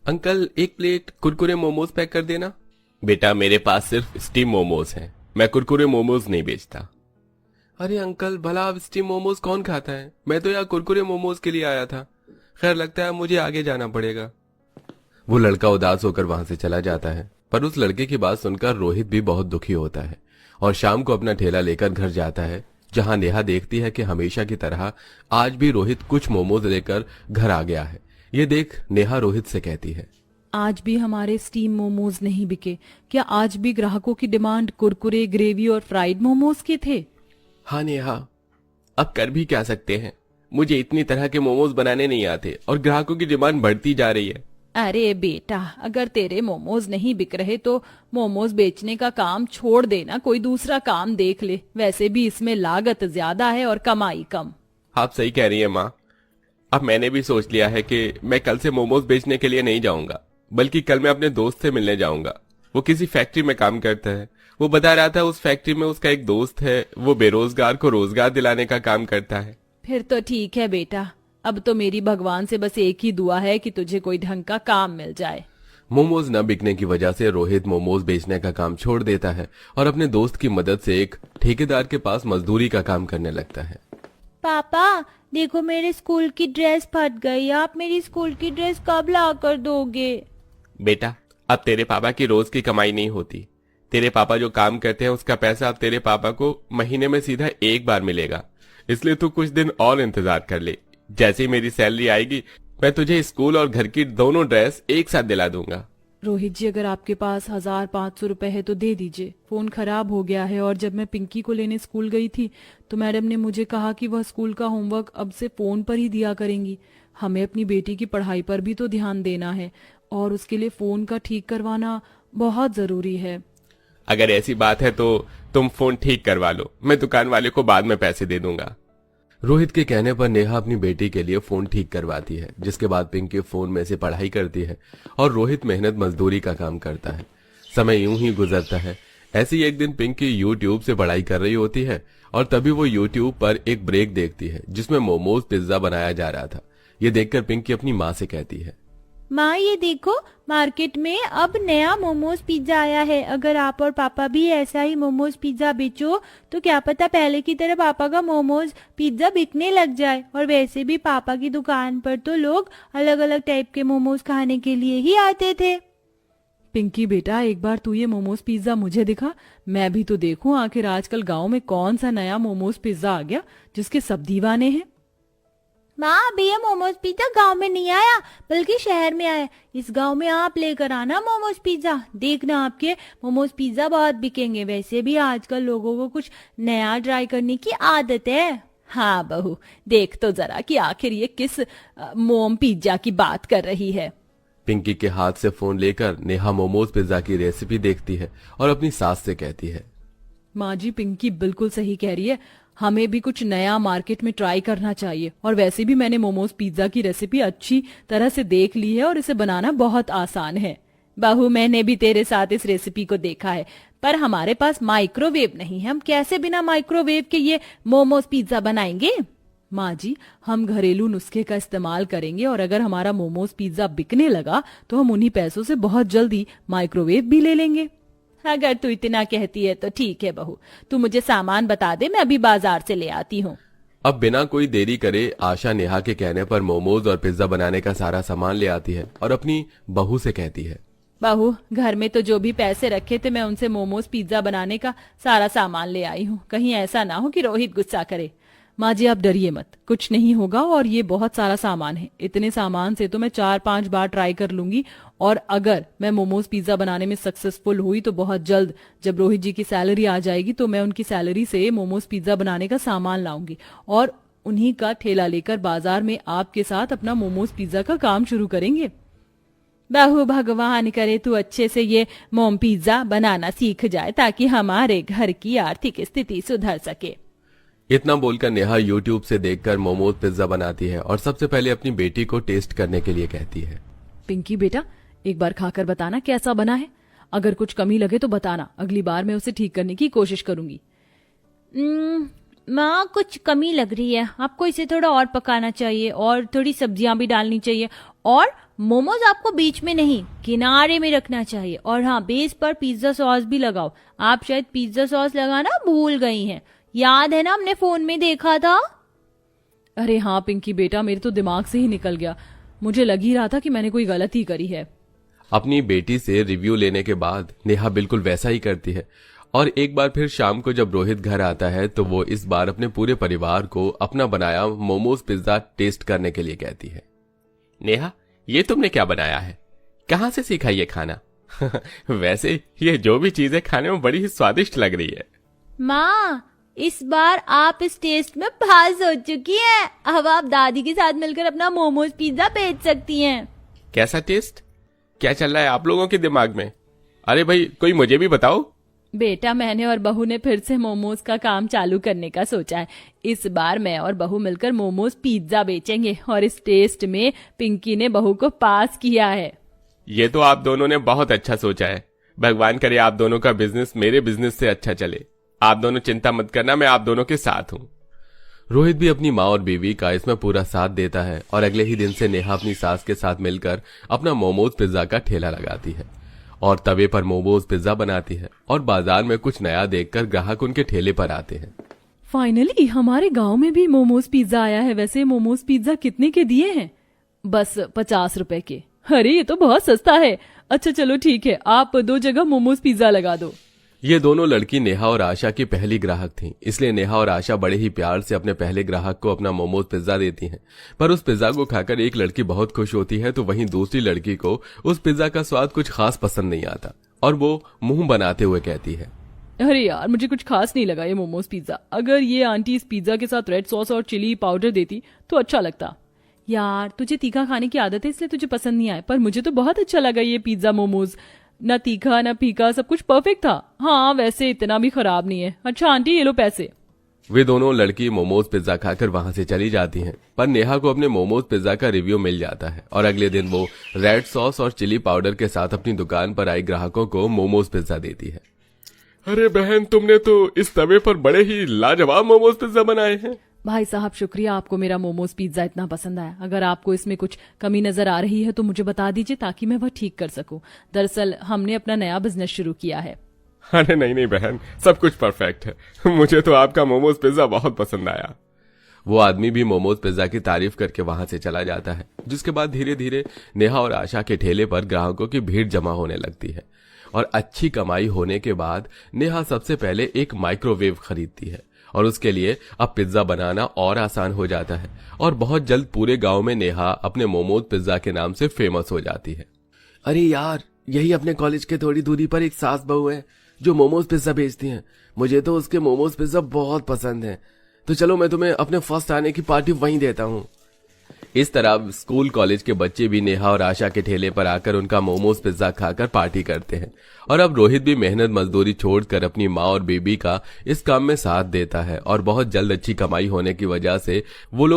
Uncle एक plate Kurkure momos pack कर देना। बेटा मेरे पास सिर्फ स्टीम मोमोज हैं, मैं कुरकुरे मोमोज नहीं बेचता। अरे अंकल भला अब स्टीम मोमोज कौन खाता है, मैं तो यहाँ कुरकुरे मोमोज के लिए आया था। खैर लगता है मुझे आगे जाना पड़ेगा। वो लड़का उदास होकर वहां से चला जाता है, पर उस लड़के की बात सुनकर रोहित भी बहुत दुखी होता है और शाम को अपना ठेला लेकर घर जाता है, जहां नेहा देखती है कि हमेशा की तरह आज भी रोहित कुछ मोमोज लेकर घर आ गया है। ये देख नेहा रोहित से कहती है, आज भी हमारे स्टीम मोमोज नहीं बिके। क्या आज भी ग्राहकों की डिमांड कुरकुरे, ग्रेवी और फ्राइड मोमोज के थे? हाँ नेहा, अब कर भी क्या सकते हैं, मुझे इतनी तरह के मोमोज बनाने नहीं आते और ग्राहकों की डिमांड बढ़ती जा रही है। अरे बेटा, अगर तेरे मोमोज नहीं बिक रहे तो मोमोज बेचने का काम छोड़ देना, कोई दूसरा काम देख ले। वैसे भी इसमें लागत ज्यादा है और कमाई कम। आप सही कह रही है माँ। अब मैंने भी सोच लिया है कि मैं कल से मोमोज बेचने के लिए नहीं जाऊंगा, बल्कि कल मैं अपने दोस्त से मिलने जाऊंगा। वो किसी फैक्ट्री में काम करता है। वो बता रहा था उस फैक्ट्री में उसका एक दोस्त है, वो बेरोजगार को रोजगार दिलाने का काम करता है। फिर तो ठीक है बेटा, अब तो मेरी भगवान से बस एक ही दुआ है कि तुझे कोई ढंग का काम मिल जाए। मोमोज न बिकने की वजह से रोहित मोमोज बेचने का काम छोड़ देता है और अपने दोस्त की मदद से एक ठेकेदार के पास मजदूरी का काम करने लगता है। पापा देखो मेरे स्कूल की ड्रेस फट गई, आप मेरी स्कूल की ड्रेस कब ला कर दोगे? बेटा अब तेरे पापा की रोज की कमाई नहीं होती। तेरे पापा जो काम करते हैं उसका पैसा अब तेरे पापा को महीने में सीधा एक बार मिलेगा, इसलिए तू कुछ दिन और इंतजार कर ले। जैसे ही मेरी सैलरी आएगी मैं तुझे स्कूल और घर की दोनों ड्रेस एक साथ दिला दूंगा। रोहित जी, अगर आपके पास 1500 रुपए है तो दे दीजिए। फोन खराब हो गया है और जब मैं पिंकी को लेने स्कूल गई थी तो मैडम ने मुझे कहा कि वह स्कूल का होमवर्क अब से फोन पर ही दिया करेंगी। हमें अपनी बेटी की पढ़ाई पर भी तो ध्यान देना है और उसके लिए फोन का ठीक करवाना बहुत जरूरी है। अगर ऐसी बात है तो तुम फोन ठीक करवा लो, मैं दुकान वाले को बाद में पैसे दे दूंगा। रोहित के कहने पर नेहा अपनी बेटी के लिए फोन ठीक करवाती है, जिसके बाद पिंकी फोन में से पढ़ाई करती है और रोहित मेहनत मजदूरी का काम करता है। समय यूं ही गुजरता है। ऐसे ही एक दिन पिंकी यूट्यूब से पढ़ाई कर रही होती है और तभी वो यूट्यूब पर एक ब्रेक देखती है जिसमें मोमोज पिज्जा बनाया जा रहा था। ये देखकर पिंकी अपनी माँ से कहती है, माँ ये देखो मार्केट में अब नया मोमोज पिज्जा आया है। अगर आप और पापा भी ऐसा ही मोमोज पिज्जा बेचो तो क्या पता पहले की तरह पापा का मोमोज पिज्जा बिकने लग जाए। और वैसे भी पापा की दुकान पर तो लोग अलग अलग टाइप के मोमोज खाने के लिए ही आते थे। पिंकी बेटा, एक बार तू ये मोमोज पिज्जा मुझे दिखा, मैं भी तो देखूं आखिर आजकल गांव में कौन सा नया मोमोज पिज्जा आ गया जिसके सब दीवाने हैं। माँ अभी ये मोमोज पिज्जा गांव में नहीं आया बल्कि शहर में आया। इस गांव में आप लेकर आना मोमोज पिज्जा, देखना आपके मोमोज पिज्जा बहुत बिकेंगे। वैसे भी आजकल लोगों को कुछ नया ट्राई करने की आदत है। हाँ बहू, देख तो जरा कि आखिर ये किस मोम पिज्जा की बात कर रही है। पिंकी के हाथ से फोन लेकर नेहा मोमोज पिज्जा की रेसिपी देखती है और अपनी सास से कहती है, माँ जी, पिंकी बिल्कुल सही कह रही है, हमें भी कुछ नया मार्केट में ट्राई करना चाहिए। और वैसे भी मैंने मोमोज पिज्जा की रेसिपी अच्छी तरह से देख ली है और इसे बनाना बहुत आसान है। बहू मैंने भी तेरे साथ इस रेसिपी को देखा है, पर हमारे पास माइक्रोवेव नहीं है। हम कैसे बिना माइक्रोवेव के ये मोमोज पिज्जा बनाएंगे? माँ जी, हम घरेलू नुस्खे का इस्तेमाल करेंगे और अगर हमारा मोमोज पिज्जा बिकने लगा तो हम उन्हीं पैसों से बहुत जल्दी माइक्रोवेव भी ले लेंगे। अगर तू इतना कहती है तो ठीक है बहू, तू मुझे सामान बता दे, मैं अभी बाजार से ले आती हूँ। अब बिना कोई देरी करे आशा नेहा के कहने पर मोमोज और पिज्जा बनाने का सारा सामान ले आती है और अपनी बहू से कहती है, बहू घर में तो जो भी पैसे रखे थे मैं उनसे मोमोज पिज्जा बनाने का सारा सामान ले आई हूँ। कहीं ऐसा ना हो कि रोहित गुस्सा करे। माँ जी आप डरिए मत, कुछ नहीं होगा और ये बहुत सारा सामान है। इतने सामान से तो मैं 4-5 बार ट्राई कर लूंगी और अगर मैं मोमोज पिज्जा बनाने में सक्सेसफुल हुई तो बहुत जल्द जब रोहित जी की सैलरी आ जाएगी तो मैं उनकी सैलरी से मोमोज पिज्जा बनाने का सामान लाऊंगी और उन्हीं का ठेला लेकर बाजार में आपके साथ अपना मोमोज पिज्जा का काम शुरू करेंगे। बहू भगवान करे तू अच्छे से ये मोम पिज्जा बनाना सीख जाए ताकि हमारे घर की आर्थिक स्थिति सुधर सके। इतना बोलकर नेहा यूट्यूब से देखकर मोमोज पिज्जा बनाती है और सबसे पहले अपनी बेटी को टेस्ट करने के लिए कहती है, पिंकी बेटा, एक बार खाकर बताना कैसा बना है। अगर कुछ कमी लगे तो बताना, अगली बार मैं उसे ठीक करने की कोशिश करूंगी। माँ कुछ कमी लग रही है, आपको इसे थोड़ा और पकाना चाहिए और थोड़ी सब्जियां भी डालनी चाहिए और मोमोज आपको बीच में नहीं किनारे में रखना चाहिए और हाँ बेस पर पिज्जा सॉस भी लगाओ। आप शायद पिज्जा सॉस लगाना भूल गई हैं, याद है ना हमने फोन में देखा था। अरे हाँ पिंकी बेटा, मेरे तो दिमाग से ही निकल गया, मुझे लग ही रहा था कि मैंने कोई गलती करी है। अपनी बेटी से रिव्यू लेने के बाद नेहा बिल्कुल वैसा ही करती है और एक बार फिर शाम को जब रोहित घर आता है तो वो इस बार अपने पूरे परिवार को अपना बनाया मोमोज पिज्जा टेस्ट करने के लिए कहती है। नेहा, ये तुमने क्या बनाया है? कहाँ से सीखा ये खाना? वैसे ये जो भी चीजें खाने में बड़ी ही स्वादिष्ट लग रही है। माँ इस बार आप इस टेस्ट में पास हो चुकी हैं, अब आप दादी के साथ मिलकर अपना मोमोज पिज्जा बेच सकती हैं। कैसा टेस्ट? क्या चल रहा है आप लोगों के दिमाग में? अरे भाई कोई मुझे भी बताओ। बेटा, मैंने और बहू ने फिर से मोमोज का काम चालू करने का सोचा है। इस बार मैं और बहू मिलकर मोमोज पिज्जा बेचेंगे और इस टेस्ट में पिंकी ने बहू को पास किया है। ये तो आप दोनों ने बहुत अच्छा सोचा है। भगवान करे आप दोनों का बिजनेस मेरे बिजनेस से अच्छा चले। आप दोनों चिंता मत करना, मैं आप दोनों के साथ हूँ। रोहित भी अपनी माँ और बीवी का इसमें पूरा साथ देता है और अगले ही दिन से नेहा अपनी सास के साथ मिलकर अपना मोमोज पिज्जा का ठेला लगाती है और तवे पर मोमोज पिज्जा बनाती है और बाजार में कुछ नया देखकर ग्राहक उनके ठेले पर आते हैं। फाइनली हमारे गांव में भी मोमोज पिज्जा आया है। वैसे मोमोज पिज्जा कितने के दिए हैं? बस 50 रुपए के। अरे ये तो बहुत सस्ता है। अच्छा चलो ठीक है, आप 2 जगह मोमोज पिज्जा लगा दो। ये दोनों लड़की नेहा और आशा की पहली ग्राहक थीं, इसलिए नेहा और आशा बड़े ही प्यार से अपने पहले ग्राहक को अपना मोमोज पिज्जा देती हैं। पर उस पिज्जा को खाकर एक लड़की बहुत खुश होती है तो वहीं दूसरी लड़की को उस पिज्जा का स्वाद कुछ खास पसंद नहीं आता और वो मुंह बनाते हुए कहती है, अरे यार मुझे कुछ खास नहीं लगा ये मोमोज पिज्जा। अगर ये आंटी इस पिज्जा के साथ रेड सॉस और चिली पाउडर देती तो अच्छा लगता। यार तुझे तीखा खाने की आदत है इसलिए तुझे पसंद नहीं आया, पर मुझे तो बहुत अच्छा लगा ये पिज्जा मोमोज। ना तीखा ना फीका, सब कुछ परफेक्ट था। हाँ वैसे इतना भी खराब नहीं है। अच्छा आंटी ये लो पैसे। वे दोनों लड़की मोमोज पिज्जा खाकर वहां से चली जाती हैं, पर नेहा को अपने मोमोज पिज्जा का रिव्यू मिल जाता है और अगले दिन वो रेड सॉस और चिली पाउडर के साथ अपनी दुकान पर आई ग्राहकों को मोमोज पिज्जा देती है। अरे बहन, तुमने तो इस तवे पर बड़े ही लाजवाब मोमोज पिज्जा बनाए हैं। भाई साहब शुक्रिया, आपको मेरा मोमोज पिज्जा इतना पसंद आया। अगर आपको इसमें कुछ कमी नजर आ रही है तो मुझे बता दीजिए ताकि मैं वह ठीक कर सकूं। दरअसल हमने अपना नया बिजनेस शुरू किया है। अरे नहीं बहन, सब कुछ परफेक्ट है। मुझे तो आपका मोमोज पिज्जा बहुत पसंद आया। वो आदमी भी मोमोज पिज्जा की तारीफ करके वहां से चला जाता है, जिसके बाद धीरे धीरे नेहा और आशा के ठेले पर ग्राहकों की भीड़ जमा होने लगती है और अच्छी कमाई होने के बाद नेहा सबसे पहले एक माइक्रोवेव खरीदती है और उसके लिए अब पिज्जा बनाना और आसान हो जाता है और बहुत जल्द पूरे गांव में नेहा अपने मोमोज पिज्जा के नाम से फेमस हो जाती है। अरे यार, यही अपने कॉलेज के थोड़ी दूरी पर एक सास बहू है जो मोमोज पिज्जा बेचती हैं। मुझे तो उसके मोमोज पिज्जा बहुत पसंद है, तो चलो मैं तुम्हें अपने फर्स्ट आने की पार्टी वहीं देता हूँ। इस तरह स्कूल कॉलेज के बच्चे भी नेहा और आशा के ठेले पर आकर उनका मोमोज पिज्जा खाकर पार्टी करते हैं और अब रोहित भी मेहनत मजदूरी छोड़कर अपनी माँ और बेबी का इस काम में साथ देता है और बहुत जल्द अच्छी कमाई होने की वजह से वो लोग